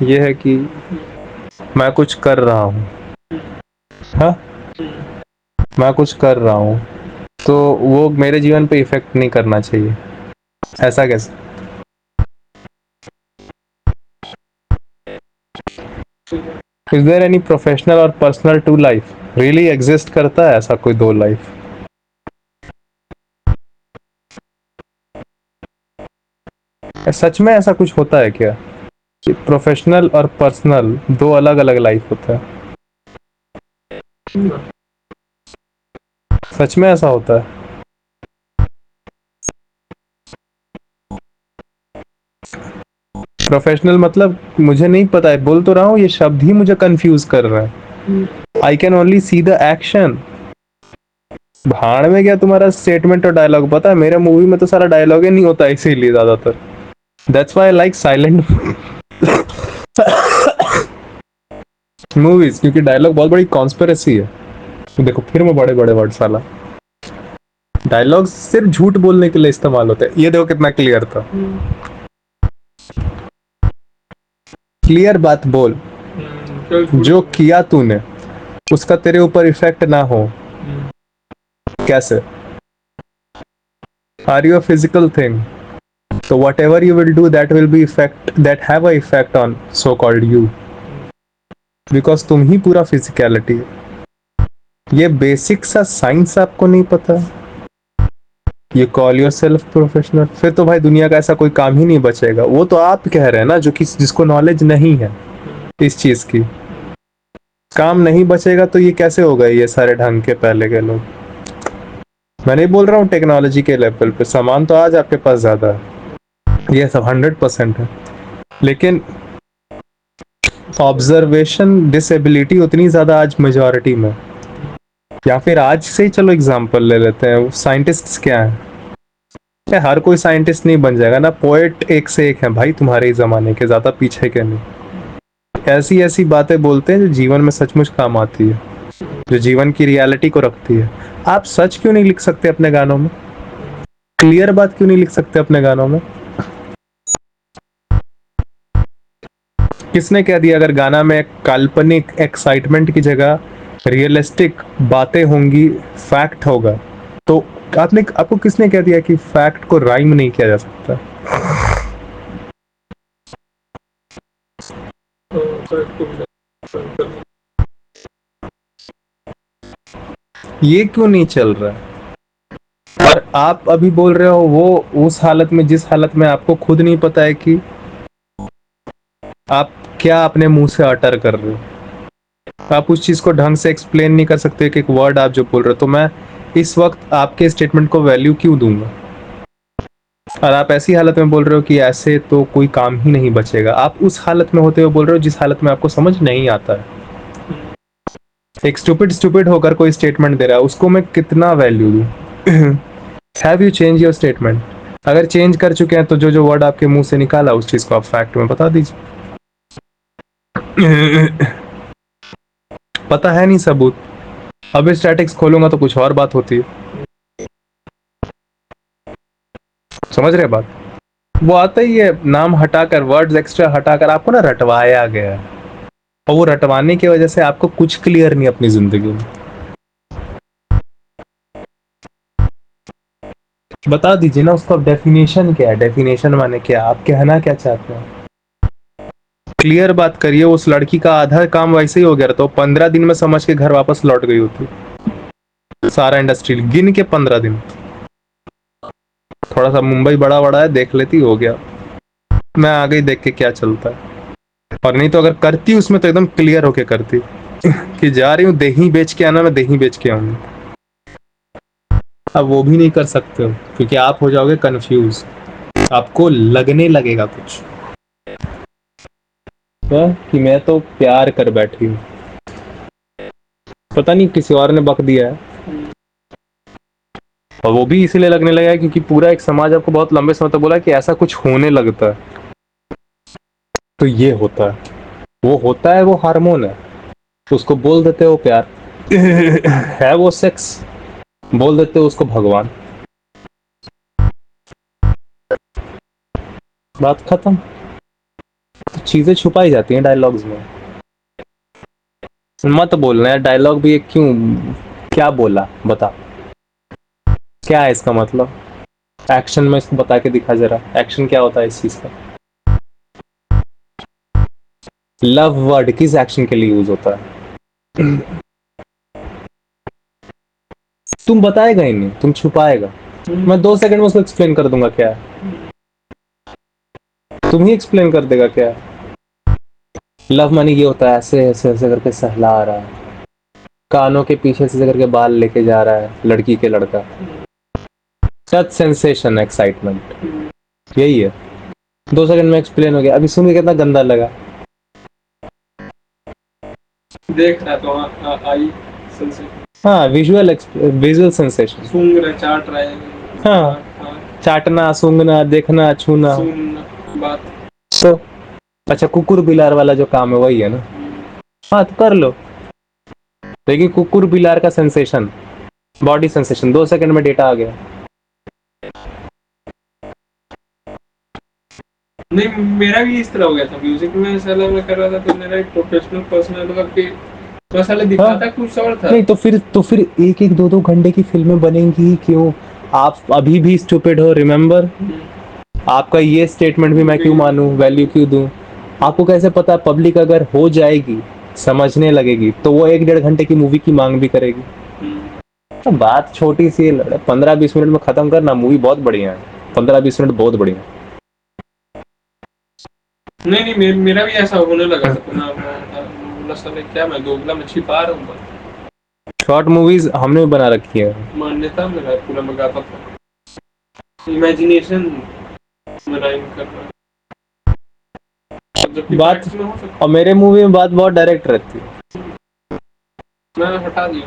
ये है कि मैं कुछ कर रहा हूँ, हाँ, मैं कुछ कर रहा हूँ, तो वो मेरे जीवन पे इफेक्ट नहीं करना चाहिए। ऐसा कैसे? इज देयर एनी प्रोफेशनल और personal two life? Really exist करता है ऐसा कोई दो लाइफ? सच में ऐसा कुछ होता है क्या कि प्रोफेशनल और पर्सनल दो अलग अलग लाइफ होता है? सच में ऐसा होता है? प्रोफेशनल मतलब मुझे नहीं पता है, बोल तो रहा हूँ, ये शब्द ही मुझे कंफ्यूज कर रहा है। I can only see the action. भाड़ में गया तुम्हारा स्टेटमेंट और डायलॉग। पता है मेरे मूवी में तो सारा डायलॉग ही नहीं होता, इसीलिए ज्यादातर that's why I like silent movies, क्योंकि डायलॉग बहुत बड़ी कॉन्स्पिरेसी है। तो देखो फिर मैं बड़े बड़े वर्ड साला, डायलॉग सिर्फ झूठ बोलने के लिए इस्तेमाल होते हैं। ये देखो कितना क्लियर था। क्लियर बात बोल, जो किया तूने उसका तेरे ऊपर इफेक्ट ना हो। कैसे? Are you a physical thing? So whatever you will do, that will be effect, that have a effect on so called you, because तुम ही पूरा फिजिकलिटी है। ये बेसिक सा साइंस आपको नहीं पता? ये कॉल योर सेल्फ प्रोफेशनल? फिर तो भाई दुनिया का ऐसा कोई काम ही नहीं बचेगा। वो तो आप कह रहे हैं ना, जो कि जिसको नॉलेज नहीं है इस चीज की। काम नहीं बचेगा तो ये कैसे होगा? ये सारे ढंग के पहले के लोग, मैं नहीं बोल रहा हूँ टेक्नोलॉजी के लेवल पे, सामान तो आज आपके पास ज्यादा है, ये सब 100% है, लेकिन ऑब्जर्वेशन डिसेबिलिटी उतनी ज्यादा आज मेजॉरिटी में। या फिर आज से ही चलो एग्जांपल ले लेते हैं, साइंटिस्ट्स क्या है? हर कोई साइंटिस्ट नहीं बन जाएगा ना। पोएट एक से एक है भाई तुम्हारे ही जमाने के, ज्यादा पीछे के नहीं। ऐसी ऐसी बातें बोलते हैं जो जीवन में सचमुच काम आती है, जो जीवन की रियलिटी को रखती है। आप सच क्यों नहीं लिख सकते अपने गानों में? क्लियर बात क्यों नहीं लिख सकते अपने गानों में? किसने कह दिया अगर गाना में काल्पनिक एक्साइटमेंट की जगह रियलिस्टिक बातें होंगी, फैक्ट होगा, तो आपको किसने कह दिया कि फैक्ट को राइम नहीं किया जा सकता? ये क्यों नहीं चल रहा है? और आप अभी बोल रहे हो वो उस हालत में जिस हालत में आपको खुद नहीं पता है कि आप क्या अपने मुंह से अटर कर रहे हो। आप उस चीज को ढंग से एक्सप्लेन नहीं कर सकते कि एक वर्ड आप जो बोल रहे हो, तो मैं इस वक्त आपके स्टेटमेंट को वैल्यू क्यों दूंगा? और आप ऐसी हालत में बोल रहे हो कि ऐसे तो कोई काम ही नहीं बचेगा। आप उस हालत में होते हुए बोल रहे हो जिस हालत में आपको समझ नहीं आता है। एक स्टूपिड स्टूपिड होकर कोई स्टेटमेंट दे रहा है, उसको मैं कितना वैल्यू दूं? Have you change your statement? अगर चेंज कर चुके हैं तो जो जो वर्ड आपके मुंह से निकाला उस चीज को आप फैक्ट में बता दीजिए। पता है नहीं सबूत। अब स्टैटिक्स खोलूंगा तो कुछ और बात होती है। समझ रहे बात? वो आता ही है, नाम हटाकर, वर्ड्स एक्स्ट्रा हटाकर आपको ना रटवाया गया है, और वो रटवाने की वजह से आपको कुछ क्लियर नहीं अपनी जिंदगी में। बता दीजिए ना उसका डेफिनेशन क्या है? डेफिनेशन माने क्या? आप कहना क्या चाहते हैं? क्लियर बात करिए। उस लड़की का आधा काम वैसे ही हो गया, तो 15 दिन में समझ के घर वापस लौट गई होती। सारा इंडस्ट्री गिन के 15 दिन। थोड़ा सा मुंबई बड़ा बड़ा है, देख लेती, हो गया। मैं आ गई देख के क्या चलता है। और नहीं तो अगर करती उसमें तो एकदम क्लियर होके करती कि जा रही हूँ दही बेच के आना, मैं दही बेच के आऊंगी। अब वो भी नहीं कर सकते हो क्योंकि आप हो जाओगे कंफ्यूज, आपको लगने लगेगा कुछ कि मैं तो प्यार कर बैठी हूँ, पता नहीं किसी और ने बक दिया है। और वो भी इसीलिए लगने लगा है क्योंकि पूरा एक समाज आपको बहुत लंबे समय तक बोला कि ऐसा कुछ होने लगता है, तो ये होता है, वो होता है, वो हार्मोन है, तो उसको बोल देते हो प्यार। है वो सेक्स, बोल देते हो उसको भगवान। बात खत्म। चीजें छुपाई जाती हैं डायलॉग्स में। मत बोलना यार, डायलॉग भी एक क्यों, क्या बोला बता, क्या है इसका मतलब? एक्शन में इसको बता के दिखा जरा, एक्शन क्या होता है इस चीज का? लव वर्ड किस एक्शन के लिए यूज होता है? तुम बताएगा ही नहीं, तुम छुपाएगा। मैं 2 सेकंड में उसको एक्सप्लेन कर दूंगा क्या है, तुम ही एक्सप्लेन कर देगा क्या है। लव मानी ये होता है ऐसे ऐसे ऐसे करके सहला रहा है, कानों के पीछे से करके बाल लेके जा रहा है लड़की के लड़का, टच सेंसेशन एक्साइटमेंट, यही है। 2 सेकंड में एक्सप्लेन हो गया। अभी सुन के कितना गंदा लगा। देख रहा तो आई सेंसेशन। हाँ, विजुअल सेंसेशन, सूंघ रहा, चाट रहा है। हाँ, चाटना, सूंघना, देखना, छूना, सुनना बात। तो अच्छा, कुकुर बिलार वाला जो काम है वही है ना? हाँ तो कर लो, लेकिन कुकुर बिलार का सेंसेशन, बॉडी सेंसेशन 2 सेकंड में डेटा आ गया। नहीं, मेरा भी इस तरह हो गया था म्यूजिक में, साला मैं कर रहा था तो मेरा एक प्रोफेशनल पर्सनल मतलब कि तो साला दिखाता कुछ और था। नहीं तो फिर एक एक 2 2 घंटे की फिल्में बनेंगी ही क्यों? आप अभी भी स्टूपिड हो, रिमेम्बर? आपका ये स्टेटमेंट भी मैं क्यों मानूं, वैल्यू क्यों दूं? आपको कैसे पता पब्लिक अगर हो जाएगी, समझने लगेगी, तो वो 1 1.5 घंटे की मूवी की मांग भी करेगी? तो बात छोटी सी है, 15 20 मिनट में खत्म करना, मूवी बहुत बढ़िया है, 15 20 मिनट बहुत बढ़िया। नहीं नहीं, मेरा भी ऐसा होने लगा था तो मैं बोला साले क्या मैं दोगला में छिपा रहा हूँ। शॉर्ट मूवीज हमने भी बना रखी है। मान्यता मेरा पूरा मंगाता था, इमेजिनेशन बनाइन करना बात, और मेरे मूवी में बात बहुत डायरेक्ट रहती है। मैं हटा दिया,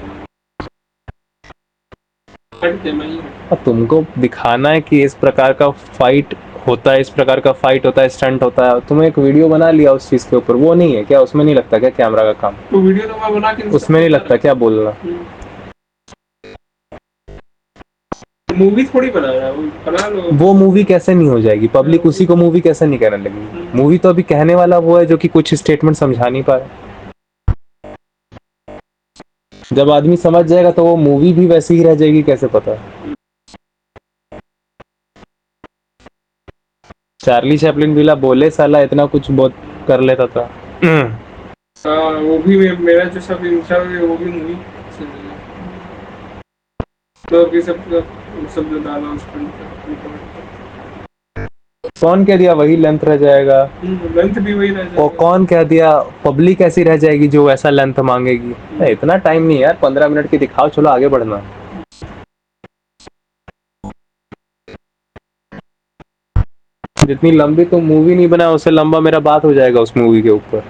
अब तुमको दिखाना है कि इस प्रकार का फाइट होता है, इस प्रकार का फाइट होता है, स्टंट होता है, तुमने एक वीडियो बना लिया उस चीज के ऊपर, वो नहीं है क्या? उसमें नहीं लगता क्या कैमरा का काम? तो वीडियो तो मैं बना के उसमें नहीं लगता क्या बोलना? मूवी थोड़ी बना रहा है, वो बना लो। वो मूवी कैसे नहीं हो जाएगी? पब्लिक उसी को मूवी कैसे नहीं कहने लगी? मूवी तो अभी कहने वाला वो है जो कि कुछ स्टेटमेंट समझा नहीं पा रहा। जब आदमी समझ जाएगा तो वो मूवी भी वैसी ही रह जाएगी, कैसे पता? चार्ली चैपलिन भी बोले साला इतना कुछ बहुत कर लेता था। वो भी मेरा जो सब इंस्टा है वो भी मूवी तो अभी सब जो डाला उस पर कौन कह दिया वही लेंथ रह जाएगा? लेंथ भी वही रह जाएगा। और कौन कह दिया पब्लिक ऐसी रह जाएगी जो ऐसा लेंथ मांगेगी? इतना टाइम नहीं यार, 15 मिनट की दिखाओ, चलो आगे बढ़ना। जितनी लंबी तुम मूवी नहीं बना उससे लंबा मेरा बात हो जाएगा उस मूवी के ऊपर।